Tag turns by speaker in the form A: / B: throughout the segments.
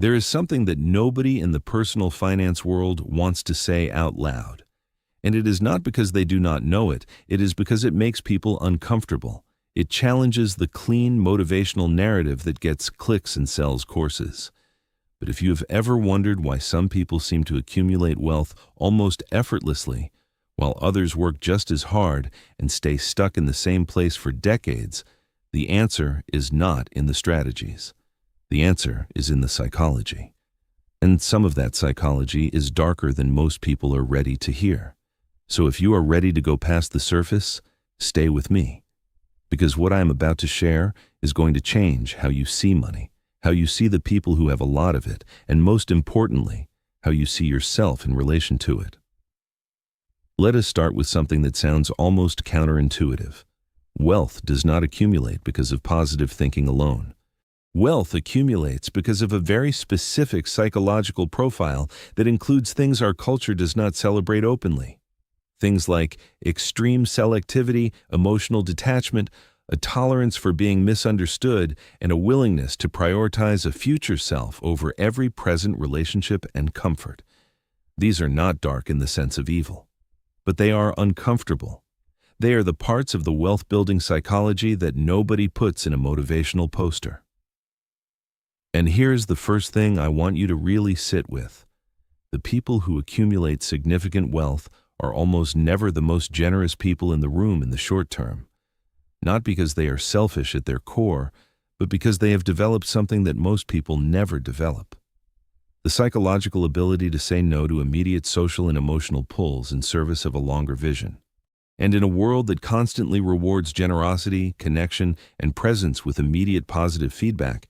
A: There is something that nobody in the personal finance world wants to say out loud. And it is not because they do not know it, it is because it makes people uncomfortable. It challenges the clean, motivational narrative that gets clicks and sells courses. But if you have ever wondered why some people seem to accumulate wealth almost effortlessly, while others work just as hard and stay stuck in the same place for decades, the answer is not in the strategies. The answer is in the psychology. And some of that psychology is darker than most people are ready to hear. So if you are ready to go past the surface, stay with me. Because what I am about to share is going to change how you see money, how you see the people who have a lot of it, and most importantly, how you see yourself in relation to it. Let us start with something that sounds almost counterintuitive. Wealth does not accumulate because of positive thinking alone. Wealth accumulates because of a very specific psychological profile that includes things our culture does not celebrate openly. Things like extreme selectivity, emotional detachment, a tolerance for being misunderstood, and a willingness to prioritize a future self over every present relationship and comfort. These are not dark in the sense of evil, but they are uncomfortable. They are the parts of the wealth-building psychology that nobody puts in a motivational poster. And here's the first thing I want you to really sit with. The people who accumulate significant wealth are almost never the most generous people in the room in the short term. Not because they are selfish at their core, but because they have developed something that most people never develop. The psychological ability to say no to immediate social and emotional pulls in service of a longer vision. And in a world that constantly rewards generosity, connection, and presence with immediate positive feedback,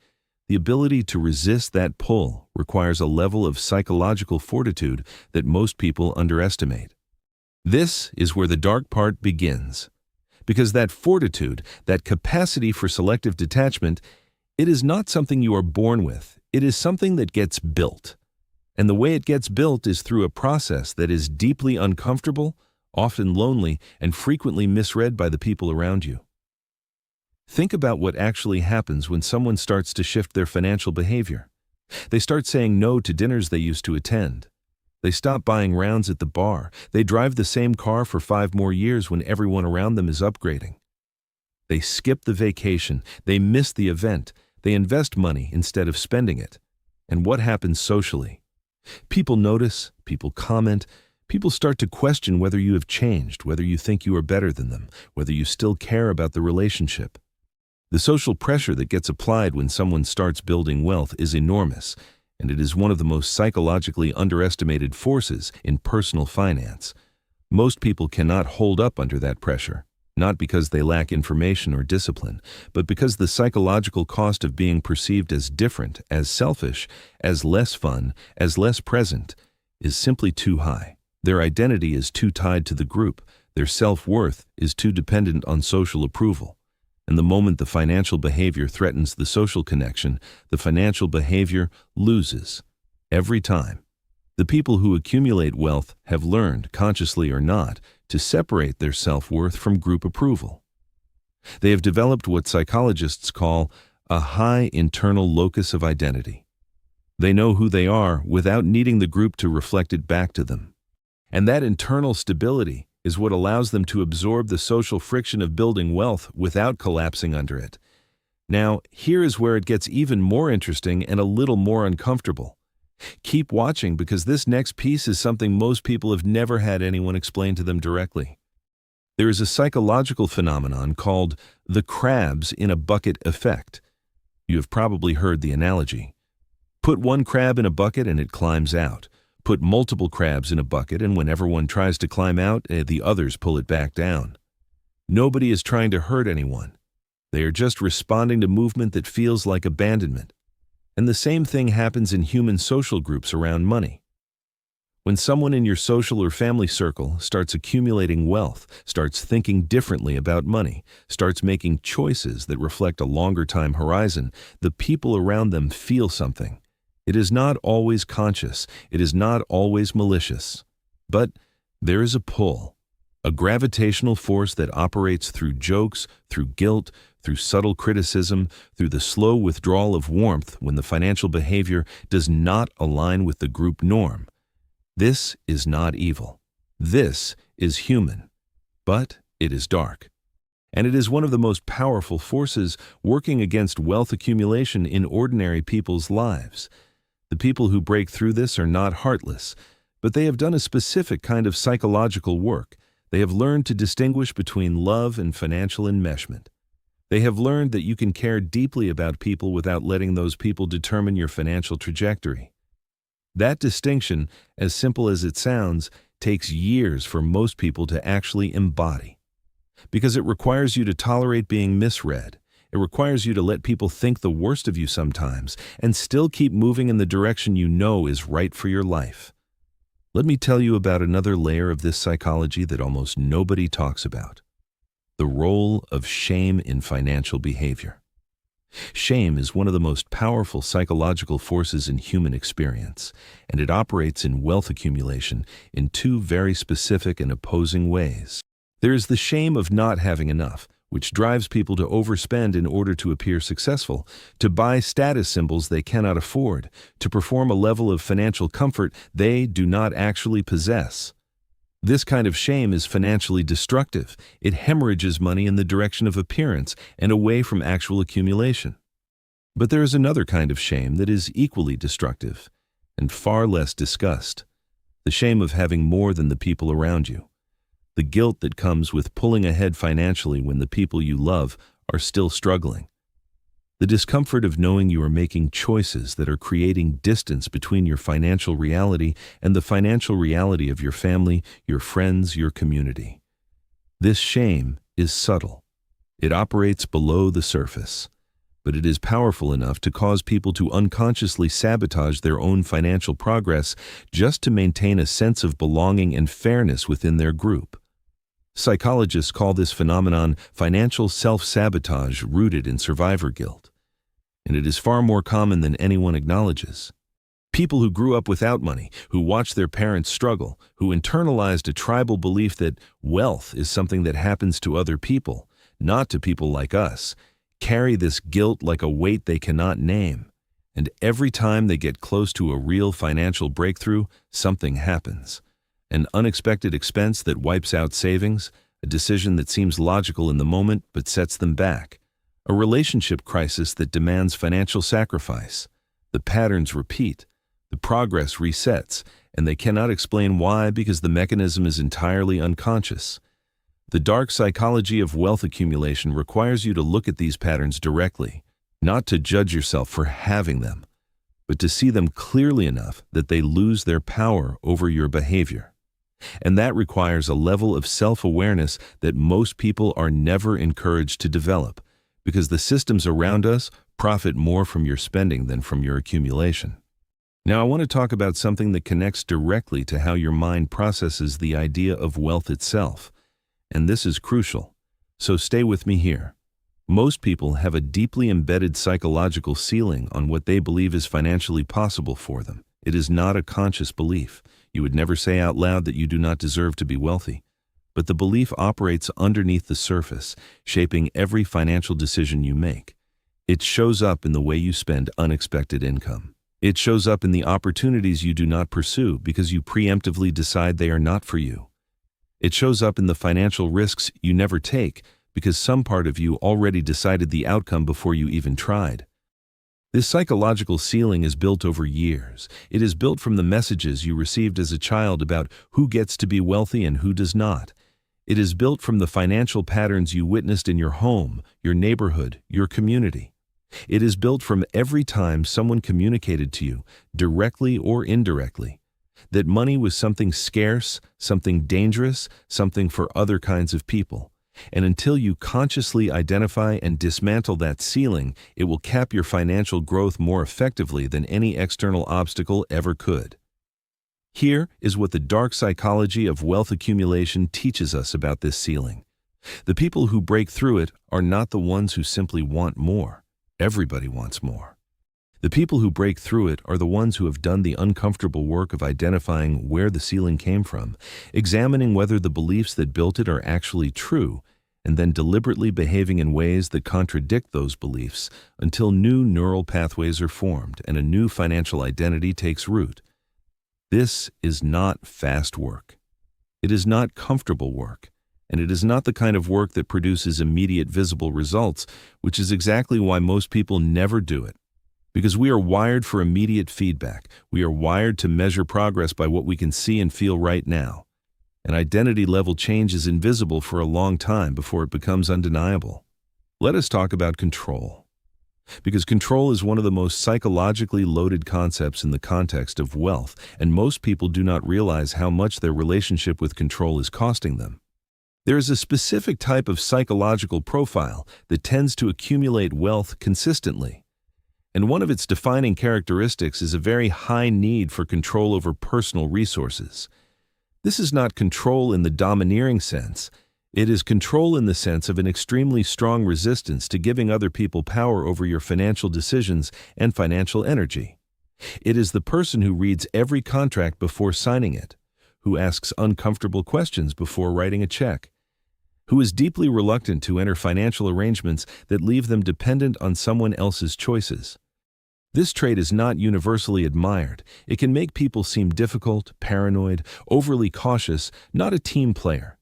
A: the ability to resist that pull requires a level of psychological fortitude that most people underestimate. This is where the dark part begins. Because that fortitude, that capacity for selective detachment, it is not something you are born with. It is something that gets built. And the way it gets built is through a process that is deeply uncomfortable, often lonely, and frequently misread by the people around you. Think about what actually happens when someone starts to shift their financial behavior. They start saying no to dinners they used to attend. They stop buying rounds at the bar. They drive the same car for 5 more years when everyone around them is upgrading. They skip the vacation. They miss the event. They invest money instead of spending it. And what happens socially? People notice, people comment, people start to question whether you have changed, whether you think you are better than them, whether you still care about the relationship. The social pressure that gets applied when someone starts building wealth is enormous, and it is one of the most psychologically underestimated forces in personal finance. Most people cannot hold up under that pressure, not because they lack information or discipline, but because the psychological cost of being perceived as different, as selfish, as less fun, as less present, is simply too high. Their identity is too tied to the group. Their self-worth is too dependent on social approval. And the moment the financial behavior threatens the social connection, the financial behavior loses. Every time. The people who accumulate wealth have learned, consciously or not, to separate their self-worth from group approval. They have developed what psychologists call a high internal locus of identity. They know who they are without needing the group to reflect it back to them. And that internal stability is what allows them to absorb the social friction of building wealth without collapsing under it. Now, here is where it gets even more interesting and a little more uncomfortable. Keep watching because this next piece is something most people have never had anyone explain to them directly. There is a psychological phenomenon called the crabs in a bucket effect. You have probably heard the analogy. Put one crab in a bucket and it climbs out. Put multiple crabs in a bucket, and whenever one tries to climb out, the others pull it back down. Nobody is trying to hurt anyone. They are just responding to movement that feels like abandonment. And the same thing happens in human social groups around money. When someone in your social or family circle starts accumulating wealth, starts thinking differently about money, starts making choices that reflect a longer time horizon, the people around them feel something. It is not always conscious, it is not always malicious, but there is a pull. A gravitational force that operates through jokes, through guilt, through subtle criticism, through the slow withdrawal of warmth when the financial behavior does not align with the group norm. This is not evil. This is human, but it is dark. And it is one of the most powerful forces working against wealth accumulation in ordinary people's lives. The people who break through this are not heartless, but they have done a specific kind of psychological work. They have learned to distinguish between love and financial enmeshment. They have learned that you can care deeply about people without letting those people determine your financial trajectory. That distinction, as simple as it sounds, takes years for most people to actually embody. Because it requires you to tolerate being misread. It requires you to let people think the worst of you sometimes and still keep moving in the direction you know is right for your life. Let me tell you about another layer of this psychology that almost nobody talks about. The role of shame in financial behavior. Shame is one of the most powerful psychological forces in human experience, and it operates in wealth accumulation in two very specific and opposing ways. There is the shame of not having enough, which drives people to overspend in order to appear successful, to buy status symbols they cannot afford, to perform a level of financial comfort they do not actually possess. This kind of shame is financially destructive. It hemorrhages money in the direction of appearance and away from actual accumulation. But there is another kind of shame that is equally destructive and far less discussed. The shame of having more than the people around you. The guilt that comes with pulling ahead financially when the people you love are still struggling. The discomfort of knowing you are making choices that are creating distance between your financial reality and the financial reality of your family, your friends, your community. This shame is subtle. It operates below the surface, but it is powerful enough to cause people to unconsciously sabotage their own financial progress just to maintain a sense of belonging and fairness within their group. Psychologists call this phenomenon financial self-sabotage rooted in survivor guilt. And it is far more common than anyone acknowledges. People who grew up without money, who watched their parents struggle, who internalized a tribal belief that wealth is something that happens to other people, not to people like us, carry this guilt like a weight they cannot name. And every time they get close to a real financial breakthrough, something happens. An unexpected expense that wipes out savings, a decision that seems logical in the moment but sets them back, a relationship crisis that demands financial sacrifice. The patterns repeat, the progress resets, and they cannot explain why because the mechanism is entirely unconscious. The dark psychology of wealth accumulation requires you to look at these patterns directly, not to judge yourself for having them, but to see them clearly enough that they lose their power over your behavior. And that requires a level of self-awareness that most people are never encouraged to develop, because the systems around us profit more from your spending than from your accumulation. Now I want to talk about something that connects directly to how your mind processes the idea of wealth itself. And this is crucial, so stay with me here. Most people have a deeply embedded psychological ceiling on what they believe is financially possible for them. It is not a conscious belief. You would never say out loud that you do not deserve to be wealthy. But the belief operates underneath the surface, shaping every financial decision you make. It shows up in the way you spend unexpected income. It shows up in the opportunities you do not pursue because you preemptively decide they are not for you. It shows up in the financial risks you never take because some part of you already decided the outcome before you even tried. This psychological ceiling is built over years. It is built from the messages you received as a child about who gets to be wealthy and who does not. It is built from the financial patterns you witnessed in your home, your neighborhood, your community. It is built from every time someone communicated to you, directly or indirectly, that money was something scarce, something dangerous, something for other kinds of people. And until you consciously identify and dismantle that ceiling, it will cap your financial growth more effectively than any external obstacle ever could. Here is what the dark psychology of wealth accumulation teaches us about this ceiling. The people who break through it are not the ones who simply want more. Everybody wants more. The people who break through it are the ones who have done the uncomfortable work of identifying where the ceiling came from, examining whether the beliefs that built it are actually true, and then deliberately behaving in ways that contradict those beliefs until new neural pathways are formed and a new financial identity takes root. This is not fast work. It is not comfortable work, and it is not the kind of work that produces immediate visible results, which is exactly why most people never do it. Because we are wired for immediate feedback. We are wired to measure progress by what we can see and feel right now. An identity level change is invisible for a long time before it becomes undeniable. Let us talk about control. Because control is one of the most psychologically loaded concepts in the context of wealth, and most people do not realize how much their relationship with control is costing them. There is a specific type of psychological profile that tends to accumulate wealth consistently. And one of its defining characteristics is a very high need for control over personal resources. This is not control in the domineering sense. It is control in the sense of an extremely strong resistance to giving other people power over your financial decisions and financial energy. It is the person who reads every contract before signing it, who asks uncomfortable questions before writing a check, who is deeply reluctant to enter financial arrangements that leave them dependent on someone else's choices. This trait is not universally admired. It can make people seem difficult, paranoid, overly cautious, not a team player.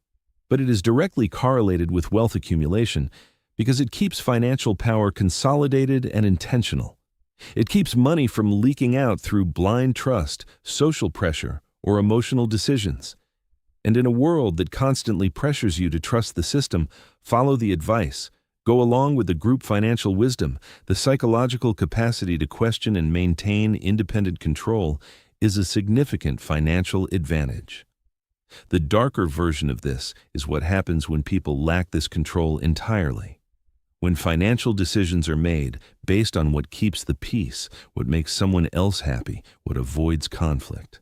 A: But it is directly correlated with wealth accumulation because it keeps financial power consolidated and intentional. It keeps money from leaking out through blind trust, social pressure, or emotional decisions. And in a world that constantly pressures you to trust the system, follow the advice, go along with the group financial wisdom, the psychological capacity to question and maintain independent control is a significant financial advantage. The darker version of this is what happens when people lack this control entirely. When financial decisions are made based on what keeps the peace, what makes someone else happy, what avoids conflict.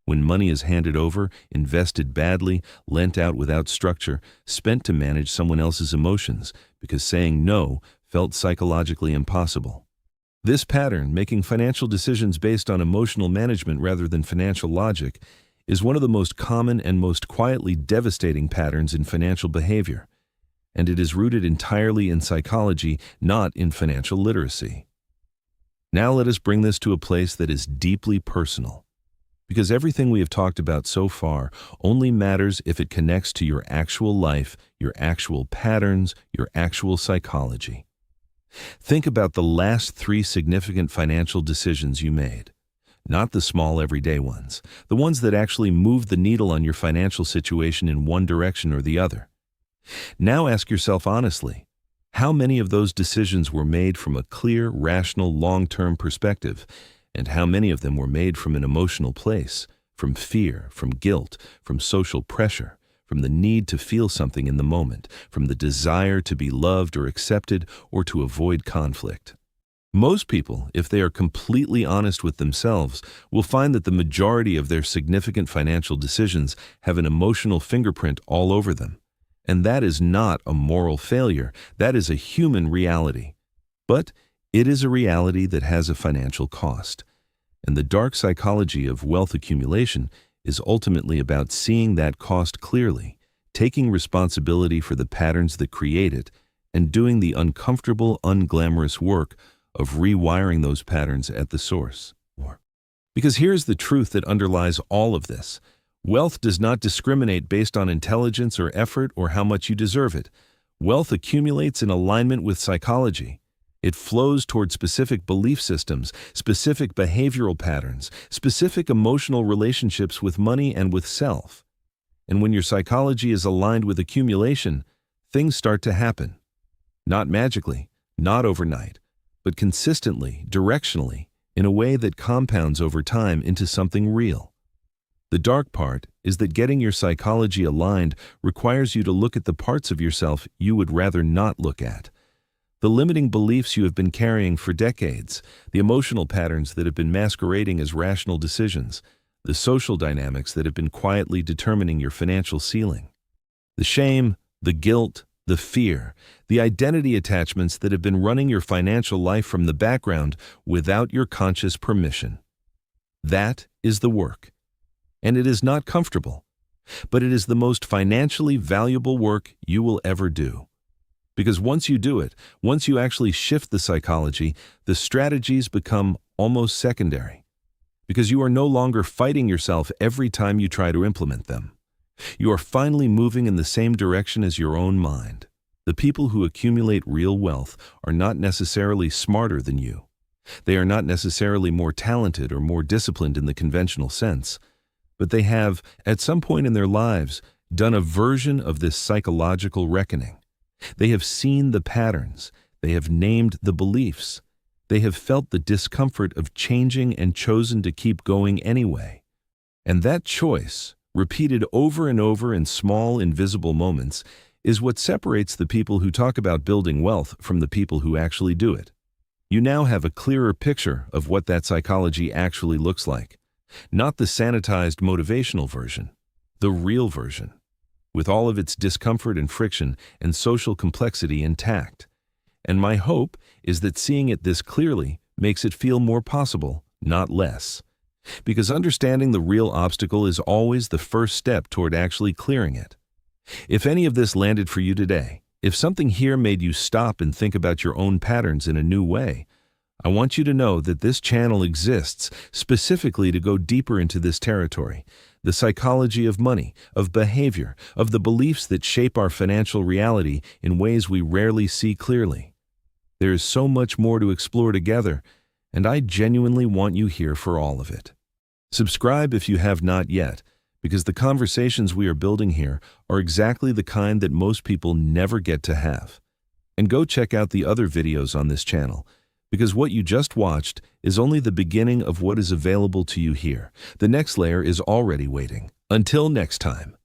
A: When money is handed over, invested badly, lent out without structure, spent to manage someone else's emotions, because saying no felt psychologically impossible. This pattern, making financial decisions based on emotional management rather than financial logic, is one of the most common and most quietly devastating patterns in financial behavior, and it is rooted entirely in psychology, not in financial literacy. Now let us bring this to a place that is deeply personal, because everything we have talked about so far only matters if it connects to your actual life, your actual patterns, your actual psychology. Think about the last 3 significant financial decisions you made. Not the small everyday ones, the ones that actually moved the needle on your financial situation in one direction or the other. Now ask yourself honestly, how many of those decisions were made from a clear, rational, long-term perspective, and how many of them were made from an emotional place, from fear, from guilt, from social pressure, from the need to feel something in the moment, from the desire to be loved or accepted or to avoid conflict? Most people, if they are completely honest with themselves, will find that the majority of their significant financial decisions have an emotional fingerprint all over them. And that is not a moral failure, that is a human reality. But it is a reality that has a financial cost. And the dark psychology of wealth accumulation is ultimately about seeing that cost clearly, taking responsibility for the patterns that create it, and doing the uncomfortable, unglamorous work of rewiring those patterns at the source. Because here's the truth that underlies all of this. Wealth does not discriminate based on intelligence or effort or how much you deserve it. Wealth accumulates in alignment with psychology. It flows toward specific belief systems, specific behavioral patterns, specific emotional relationships with money and with self. And when your psychology is aligned with accumulation, things start to happen. Not magically, not overnight, but consistently, directionally, in a way that compounds over time into something real. The dark part is that getting your psychology aligned requires you to look at the parts of yourself you would rather not look at. The limiting beliefs you have been carrying for decades, the emotional patterns that have been masquerading as rational decisions, the social dynamics that have been quietly determining your financial ceiling. The shame, the guilt, the fear, the identity attachments that have been running your financial life from the background without your conscious permission. That is the work. And it is not comfortable, but it is the most financially valuable work you will ever do. Because once you do it, once you actually shift the psychology, the strategies become almost secondary. Because you are no longer fighting yourself every time you try to implement them. You are finally moving in the same direction as your own mind. The people who accumulate real wealth are not necessarily smarter than you. They are not necessarily more talented or more disciplined in the conventional sense, but they have, at some point in their lives, done a version of this psychological reckoning. They have seen the patterns. They have named the beliefs. They have felt the discomfort of changing and chosen to keep going anyway. And that choice, repeated over and over in small, invisible moments, is what separates the people who talk about building wealth from the people who actually do it. You now have a clearer picture of what that psychology actually looks like. Not the sanitized motivational version, the real version, with all of its discomfort and friction and social complexity intact. And my hope is that seeing it this clearly makes it feel more possible, not less. Because understanding the real obstacle is always the first step toward actually clearing it. If any of this landed for you today, if something here made you stop and think about your own patterns in a new way, I want you to know that this channel exists specifically to go deeper into this territory, the psychology of money, of behavior, of the beliefs that shape our financial reality in ways we rarely see clearly. There is so much more to explore together, and I genuinely want you here for all of it. Subscribe if you have not yet, because the conversations we are building here are exactly the kind that most people never get to have. And go check out the other videos on this channel, because what you just watched is only the beginning of what is available to you here. The next layer is already waiting. Until next time.